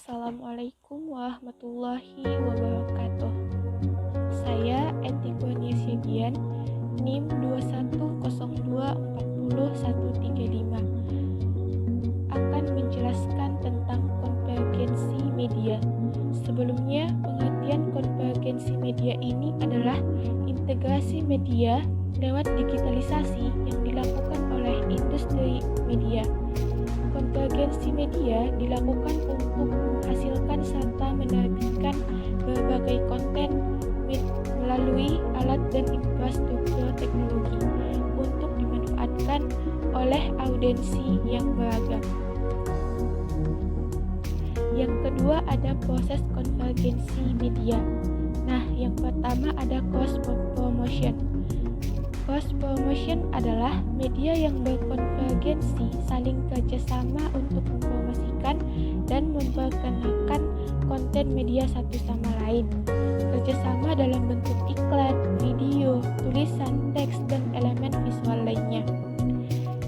Assalamualaikum warahmatullahi wabarakatuh. Saya Etikonia Siagian, NIM 2102404135, akan menjelaskan tentang konvergensi media. Sebelumnya, pengertian konvergensi media ini adalah integrasi media lewat digitalisasi yang dilakukan oleh industri media. Konvergensi media dilakukan untuk menghasilkan serta menerbitkan berbagai konten melalui alat dan infrastruktur teknologi untuk dimanfaatkan oleh audiensi yang beragam. Yang kedua ada proses konvergensi media. Nah, yang pertama ada cross promotion. Cross promotion adalah media yang berkonvergensi saling kerjasama untuk mempromosikan dan memperkenalkan konten media satu sama lain. Kerjasama dalam bentuk iklan, video, tulisan, teks, dan elemen visual lainnya.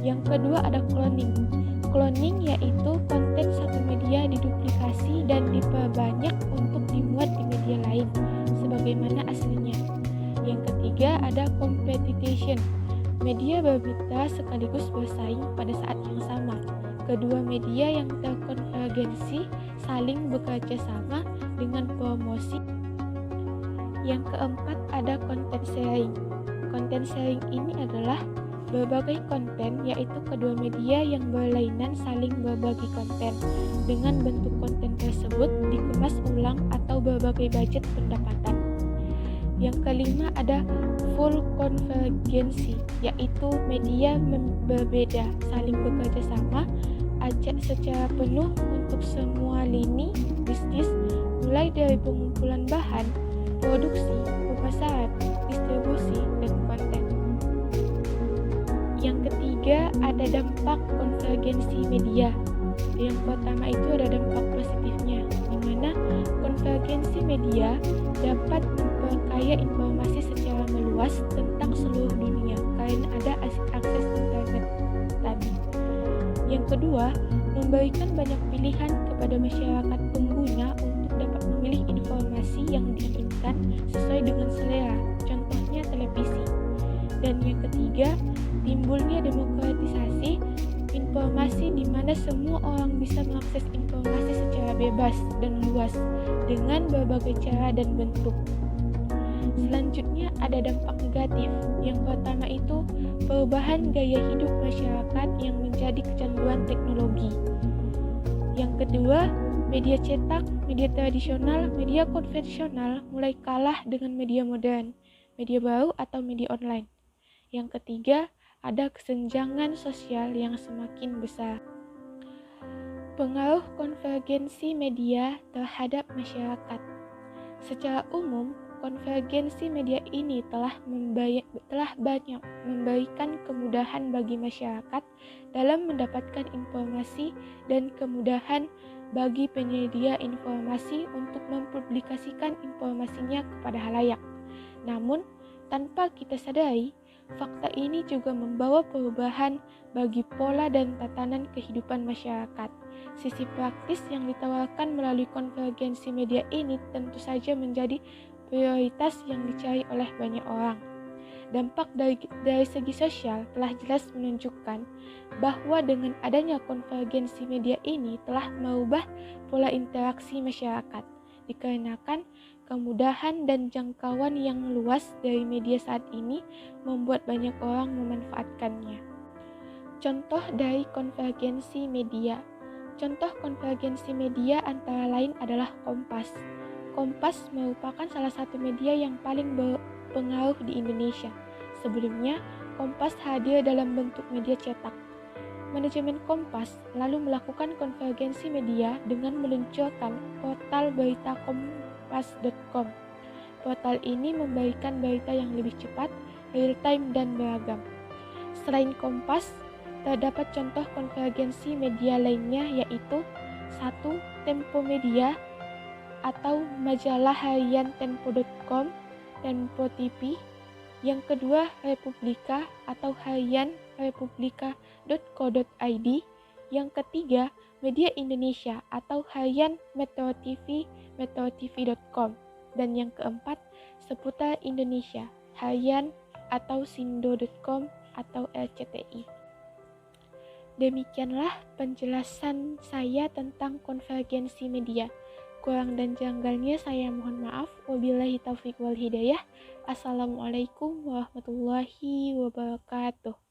Yang kedua ada cloning. Cloning yaitu konten satu media diduplikasi dan diperbanyak untuk dimuat di media lain sebagaimana aslinya. Yang ketiga ada competition. Media bermitra sekaligus bersaing pada saat yang sama. Kedua media yang terkonvergensi saling bekerja sama dengan promosi. Yang keempat ada content sharing. Content sharing ini adalah berbagai konten, yaitu kedua media yang berlainan saling berbagi konten. Dengan bentuk konten tersebut dikemas ulang atau berbagai budget pendapatan. Yang kelima ada full konvergensi, yaitu media berbeda saling bekerja sama ajak secara penuh untuk semua lini bisnis, mulai dari pengumpulan bahan, produksi, pemasaran, distribusi, dan konten. Yang ketiga ada dampak konvergensi media. Yang pertama itu ada dampak positifnya, di mana konvergensi media dapat memperkaya informasi secara meluas tentang seluruh dunia karena ada akses internet tadi. Yang kedua, memberikan banyak pilihan kepada masyarakat pengguna untuk dapat memilih informasi yang diinginkan sesuai dengan selera, contohnya televisi. Dan yang ketiga, timbulnya demokratisasi informasi di mana semua orang bisa mengakses informasi secara bebas dan luas dengan berbagai cara dan bentuk. Selanjutnya ada dampak negatif. Yang pertama itu perubahan gaya hidup masyarakat yang menjadi kecanduan teknologi. Yang kedua, media cetak, media tradisional, media konvensional mulai kalah dengan media modern, media baru atau media online. Yang ketiga, ada kesenjangan sosial yang semakin besar. Pengaruh konvergensi media terhadap masyarakat. Secara umum, konvergensi media ini telah banyak memberikan kemudahan bagi masyarakat dalam mendapatkan informasi dan kemudahan bagi penyedia informasi untuk mempublikasikan informasinya kepada halayak. Namun, tanpa kita sadari, fakta ini juga membawa perubahan bagi pola dan tatanan kehidupan masyarakat. Sisi praktis yang ditawarkan melalui konvergensi media ini tentu saja menjadi prioritas yang dicari oleh banyak orang. Dampak dari segi sosial telah jelas menunjukkan bahwa dengan adanya konvergensi media ini telah merubah pola interaksi masyarakat, dikarenakan kemudahan dan jangkauan yang luas dari media saat ini membuat banyak orang memanfaatkannya. Contoh dari konvergensi media. Contoh konvergensi media antara lain adalah Kompas. Kompas merupakan salah satu media yang paling berpengaruh di Indonesia. Sebelumnya, Kompas hadir dalam bentuk media cetak. Manajemen Kompas lalu melakukan konvergensi media dengan meluncurkan portal berita kompas.com. Portal ini memberikan berita yang lebih cepat, real time, dan beragam. Selain Kompas, terdapat contoh konvergensi media lainnya yaitu 1. Tempo Media atau majalah harian tempo.com, Tempo TV. Yang kedua, Republika atau harian republika.co.id. Yang ketiga, Media Indonesia atau Harian Metro TV, metrotv.com. Dan yang keempat, Seputar Indonesia, Harian atau sindo.com atau RCTI. Demikianlah penjelasan saya tentang konvergensi media. Kurang dan janggalnya saya mohon maaf. Wabillahi taufiq wal hidayah. Assalamualaikum warahmatullahi wabarakatuh.